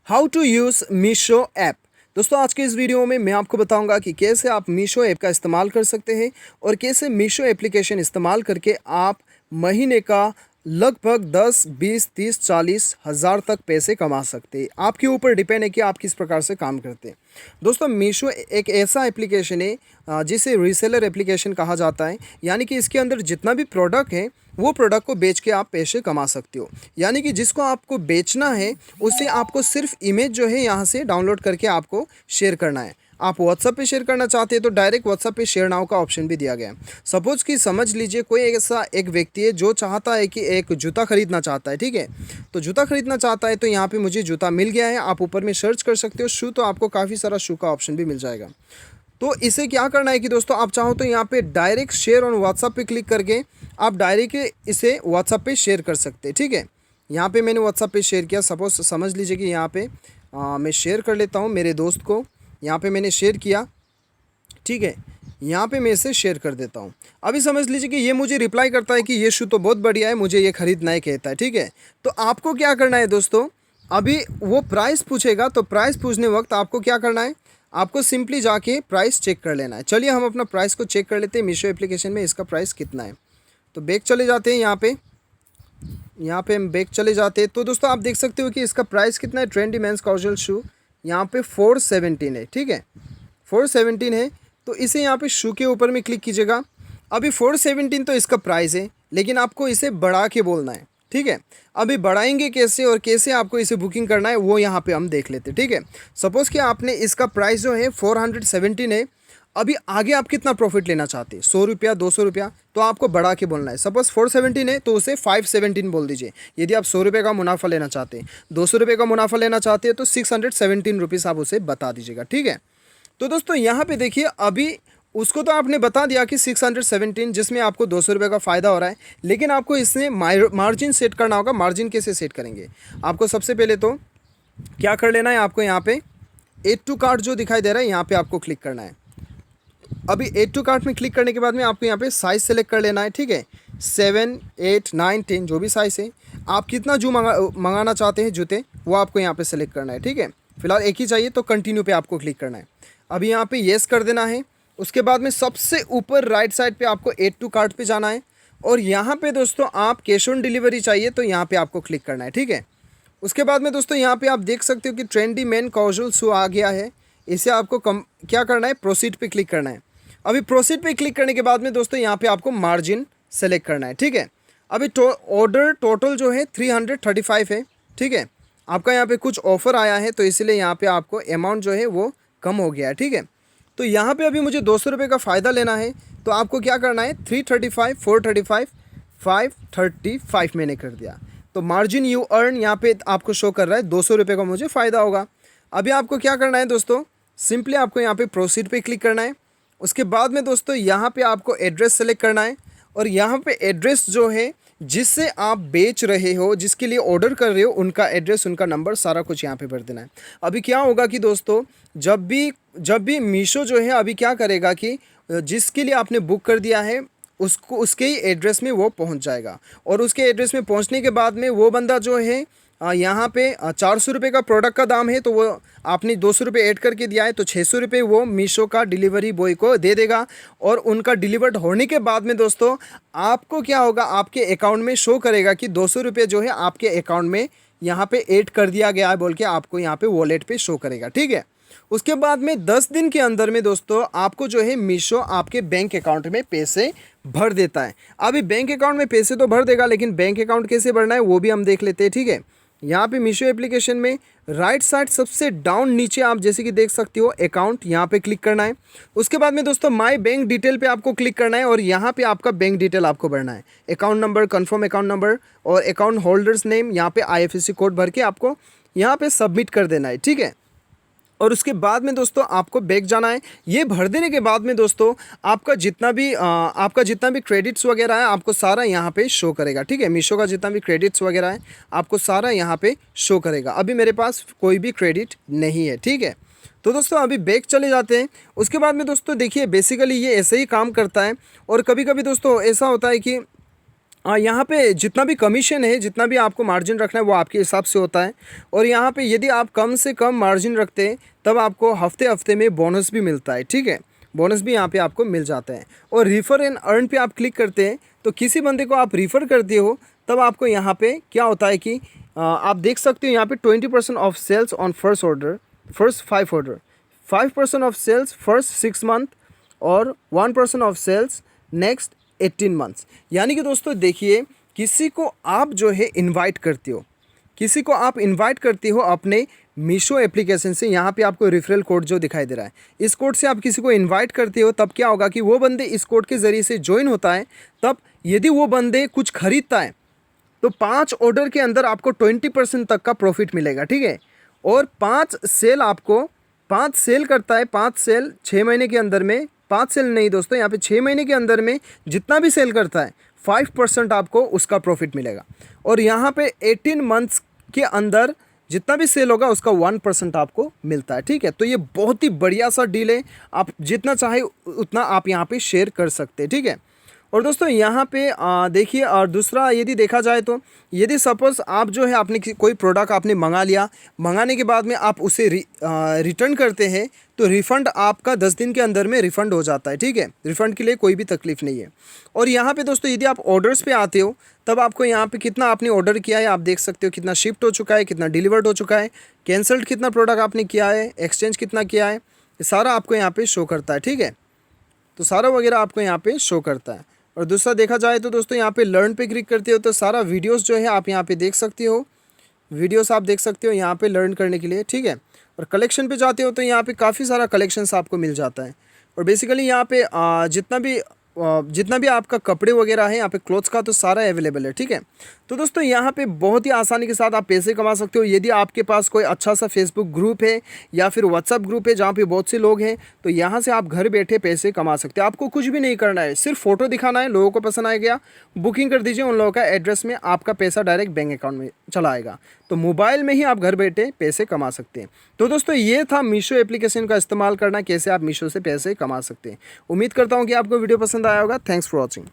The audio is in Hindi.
How to use Meesho app. दोस्तों आज के इस वीडियो में मैं आपको बताऊंगा कि कैसे आप मीशो ऐप का इस्तेमाल कर सकते हैं और कैसे मीशो एप्लीकेशन इस्तेमाल करके आप महीने का लगभग 10, 20, 30, 40 हज़ार तक पैसे कमा सकते हैं। आपके ऊपर डिपेंड है कि आप किस प्रकार से काम करते हैं। दोस्तों मीशो एक ऐसा एप्लीकेशन है जिसे रीसेलर एप्लीकेशन कहा जाता है, यानी कि इसके अंदर जितना भी प्रोडक्ट है वो प्रोडक्ट को बेच के आप पैसे कमा सकते हो। यानी कि जिसको आपको बेचना है उसे आपको सिर्फ इमेज जो है यहाँ से डाउनलोड करके आपको शेयर करना है। आप व्हाट्सएप पे शेयर करना चाहते हैं तो डायरेक्ट व्हाट्सएप पे शेयर नाउ का ऑप्शन भी दिया गया है। सपोज कि समझ लीजिए कोई ऐसा एक व्यक्ति है जो चाहता है कि एक जूता खरीदना चाहता है, ठीक है। तो जूता खरीदना चाहता है तो यहाँ पे मुझे जूता मिल गया है, आप ऊपर में सर्च कर सकते हो शू, तो आपको काफ़ी सारा शू का ऑप्शन भी मिल जाएगा। तो इसे क्या करना है कि दोस्तों आप चाहो तो यहाँ पे डायरेक्ट शेयर ऑन व्हाट्सएप पे क्लिक करके आप डायरेक्ट इसे व्हाट्सएप पे शेयर कर सकते हैं, ठीक है। यहाँ पे मैंने व्हाट्सएप पे शेयर किया। सपोज समझ लीजिए कि यहाँ पे मैं शेयर कर लेता हूँ मेरे दोस्त को। यहाँ पे मैंने शेयर किया, ठीक है। यहाँ पे मैं इसे शेयर कर देता हूँ। अभी समझ लीजिए कि ये मुझे रिप्लाई करता है कि ये शू तो बहुत बढ़िया है, मुझे ये खरीदना है कहता है, ठीक है। तो आपको क्या करना है दोस्तों, अभी वो प्राइस पूछेगा तो प्राइस पूछने वक्त आपको क्या करना है, आपको सिंपली जाके प्राइस चेक कर लेना है। चलिए हम अपना प्राइस को चेक कर लेते हैं मीशो एप्लीकेशन में, इसका प्राइस कितना है। तो बैक चले जाते हैं, यहाँ पे हम बैक चले जाते हैं। तो दोस्तों आप देख सकते हो कि इसका प्राइस कितना है। ट्रेंडी मेंस कैजुअल शू यहाँ पे 417 है, ठीक है, 417 है। तो इसे यहाँ पे शू के ऊपर में क्लिक कीजिएगा। अभी 417 तो इसका प्राइस है, लेकिन आपको इसे बढ़ा के बोलना है, ठीक है। अभी बढ़ाएंगे कैसे और कैसे आपको इसे बुकिंग करना है वो यहाँ पे हम देख लेते हैं, ठीक है। सपोज़ कि आपने इसका प्राइस जो है 417 है। अभी आगे आप कितना प्रॉफिट लेना चाहते हैं, 100 रुपया, 200 रुपया, तो आपको बढ़ा के बोलना है। सपोज़ 417 है तो उसे 517 बोल दीजिए। यदि आप 100 रुपये का मुनाफा लेना चाहते हैं, 200 रुपये का मुनाफा लेना चाहते हैं तो 617 रुपीज़ आप उसे बता दीजिएगा, ठीक है। तो दोस्तों यहाँ पे देखिए, अभी उसको तो आपने बता दिया कि 617 जिसमें आपको 200 रुपये का फ़ायदा हो रहा है, लेकिन आपको इसमें मार्जिन सेट करना होगा। मार्जिन कैसे सेट करेंगे, आपको सबसे पहले तो क्या कर लेना है, आपको यहाँ पे एड टू कार्ट जो दिखाई दे रहा है यहाँ पे आपको क्लिक करना है। अभी एड टू कार्ट में क्लिक करने के बाद में आपको यहाँ पे साइज़ सेलेक्ट कर लेना है, ठीक है। 7, 8, 9, 10 जो भी साइज़ है, आप कितना जो मंगाना चाहते हैं जूते वो आपको यहाँ पे सेलेक्ट करना है, ठीक है। फिलहाल एक ही चाहिए तो कंटिन्यू पे आपको क्लिक करना है। अभी यहाँ पे येस कर देना है। उसके बाद में सबसे ऊपर राइट साइड पे आपको एड टू कार्ट पे जाना है और यहाँ पे दोस्तों आप कैश ऑन डिलीवरी चाहिए तो यहाँ पे आपको क्लिक करना है, ठीक है। उसके बाद में दोस्तों यहाँ पे आप देख सकते हो कि ट्रेंडी मेन कैजुअल शू आ गया है। इसे आपको क्या करना है, प्रोसीड पे क्लिक करना है। अभी प्रोसीड पे क्लिक करने के बाद में दोस्तों यहाँ पे आपको मार्जिन सेलेक्ट करना है, ठीक है। अभी ऑर्डर टोटल जो है 335 है, ठीक है। आपका यहाँ पे कुछ ऑफ़र आया है तो इसलिए यहाँ पे आपको अमाउंट जो है वो कम हो गया है, ठीक है। तो यहाँ पे अभी मुझे 200 रुपये का फ़ायदा लेना है तो आपको क्या करना है, 335, 435, 535 मैंने कर दिया। तो मार्जिन यू अर्न यहाँ पे आपको शो कर रहा है 200 रुपये का मुझे फ़ायदा होगा। अभी आपको क्या करना है दोस्तों, सिंपली आपको यहाँ पे प्रोसीड पे क्लिक करना है। उसके बाद में दोस्तों यहाँ पे आपको एड्रेस सेलेक्ट करना है और यहाँ पे एड्रेस जो है जिससे आप बेच रहे हो, जिसके लिए ऑर्डर कर रहे हो, उनका एड्रेस, उनका नंबर, सारा कुछ यहाँ पे भर देना है। अभी क्या होगा कि दोस्तों जब भी मीशो जो है अभी क्या करेगा कि जिसके लिए आपने बुक कर दिया है उसको उसके ही एड्रेस में वो पहुँच जाएगा और उसके एड्रेस में पहुँचने के बाद में वो बंदा जो है यहाँ पे 400 रुपये का प्रोडक्ट का दाम है तो वो आपने 200 रुपये ऐड करके दिया है तो 600 रुपये वो मीशो का डिलीवरी बॉय को दे देगा। और उनका डिलीवर्ड होने के बाद में दोस्तों आपको क्या होगा, आपके अकाउंट में शो करेगा कि 200 रुपये जो है आपके अकाउंट में यहाँ पे ऐड कर दिया गया है बोल के आपको यहाँ पे वॉलेट पे शो करेगा, ठीक है। उसके बाद में 10 दिन के अंदर में दोस्तों आपको जो है मीशो आपके बैंक अकाउंट में पैसे भर देता है। अभी बैंक अकाउंट में पैसे तो भर देगा, लेकिन बैंक अकाउंट कैसे भरना है वो भी हम देख लेते हैं, ठीक है। यहाँ पे मीशो एप्लीकेशन में राइट साइड सबसे डाउन नीचे आप जैसे कि देख सकते हो अकाउंट, यहाँ पे क्लिक करना है। उसके बाद में दोस्तों माय बैंक डिटेल पे आपको क्लिक करना है और यहाँ पे आपका बैंक डिटेल आपको भरना है। Account number, confirm account number और अकाउंट होल्डर्स नेम, यहाँ पे IFSC कोड भर के आपको यहाँ पे सबमिट कर देना है, ठीक है। और उसके बाद में दोस्तों आपको बैक जाना है। ये भर देने के बाद में दोस्तों आपका जितना भी क्रेडिट्स वगैरह है आपको सारा यहाँ पे शो करेगा, ठीक है। मीशो का जितना भी क्रेडिट्स वगैरह है आपको सारा यहाँ पे शो करेगा। अभी मेरे पास कोई भी क्रेडिट नहीं है, ठीक है। तो दोस्तों अभी बैक चले जाते हैं। उसके बाद में दोस्तों देखिए बेसिकली ये ऐसे ही काम करता है और कभी कभी दोस्तों ऐसा होता है कि यहाँ पे जितना भी कमीशन है, जितना भी आपको मार्जिन रखना है वो आपके हिसाब से होता है। और यहाँ पे यदि आप कम से कम मार्जिन रखते हैं तब आपको हफ्ते हफ्ते में बोनस भी मिलता है, ठीक है। बोनस भी यहाँ पे आपको मिल जाता है। और रिफ़र एंड अर्न पे आप क्लिक करते हैं तो किसी बंदे को आप रिफ़र करते हो तब आपको यहाँ पे क्या होता है कि आप देख सकते हो यहाँ पे 20% off sales on first order, first 5 order, 5% off sales first 6 month और 1% ऑफ सेल्स नेक्स्ट 18 मंथ्स। यानी कि दोस्तों देखिए, किसी को आप जो है इनवाइट करते हो, किसी को आप इनवाइट करते हो अपने मीशो एप्लीकेशन से। यहाँ पे आपको रेफरल कोड जो दिखाई दे रहा है, इस कोड से आप किसी को इनवाइट करते हो तब क्या होगा कि वो बंदे इस कोड के ज़रिए से ज्वाइन होता है। तब यदि वो बंदे कुछ खरीदता है तो 5 ऑर्डर के अंदर आपको 20% तक का प्रॉफिट मिलेगा, ठीक है। और 5 सेल आपको 5 सेल करता है, 5 सेल 6 महीने के अंदर में, 5 सेल नहीं दोस्तों, यहाँ पे 6 महीने के अंदर में जितना भी सेल करता है 5% आपको उसका प्रॉफिट मिलेगा। और यहाँ पे 18 मंथ्स के अंदर जितना भी सेल होगा उसका 1% आपको मिलता है, ठीक है। तो ये बहुत ही बढ़िया सा डील है, आप जितना चाहे उतना आप यहाँ पे शेयर कर सकते हैं, ठीक है। और दोस्तों यहाँ पे देखिए, और दूसरा यदि देखा जाए तो यदि सपोज़ आप जो है आपने कोई प्रोडक्ट आपने मंगा लिया, मंगाने के बाद में आप उसे रिटर्न करते हैं तो रिफ़ंड आपका 10 दिन के अंदर में रिफ़ंड हो जाता है, ठीक है। रिफ़ंड के लिए कोई भी तकलीफ़ नहीं है। और यहाँ पे दोस्तों यदि आप ऑर्डर्स पे आते हो तब आपको यहाँ पे कितना आपने ऑर्डर किया है आप देख सकते हो, कितना शिफ्ट हो चुका है, कितना डिलीवर्ड हो चुका है, कैंसल्ड कितना प्रोडक्ट आपने किया है, एक्सचेंज कितना किया है, ये सारा आपको यहाँ पे शो करता है, ठीक है। तो सारा वगैरह आपको यहाँ पे शो करता है। और दूसरा देखा जाए तो दोस्तों यहाँ पे लर्न पे क्लिक करते हो तो सारा वीडियोस जो है आप यहाँ पे देख सकते हो, वीडियोस आप देख सकते हो यहाँ पे लर्न करने के लिए, ठीक है। और कलेक्शन पे जाते हो तो यहाँ पे काफ़ी सारा कलेक्शंस आपको मिल जाता है। और बेसिकली यहाँ पे जितना भी आपका कपड़े वगैरह है यहाँ पे क्लोथ्स का तो सारा अवेलेबल है, ठीक है। तो दोस्तों यहाँ पे बहुत ही आसानी के साथ आप पैसे कमा सकते हो। यदि आपके पास कोई अच्छा सा फेसबुक ग्रुप है या फिर व्हाट्सअप ग्रुप है जहाँ पे बहुत से लोग हैं तो यहाँ से आप घर बैठे पैसे कमा सकते हो। आपको कुछ भी नहीं करना है, सिर्फ फ़ोटो दिखाना है, लोगों को पसंद आ गया बुकिंग कर दीजिए, उन लोगों का एड्रेस में आपका पैसा डायरेक्ट बैंक अकाउंट में चला आएगा। तो मोबाइल में ही आप घर बैठे पैसे कमा सकते हैं। तो दोस्तों ये था मीशो एप्लीकेशन का इस्तेमाल करना, कैसे आप मीशो से पैसे कमा सकते हैं। उम्मीद करता हूँ कि आपको वीडियो पसंद आया होगा। Thanks for watching.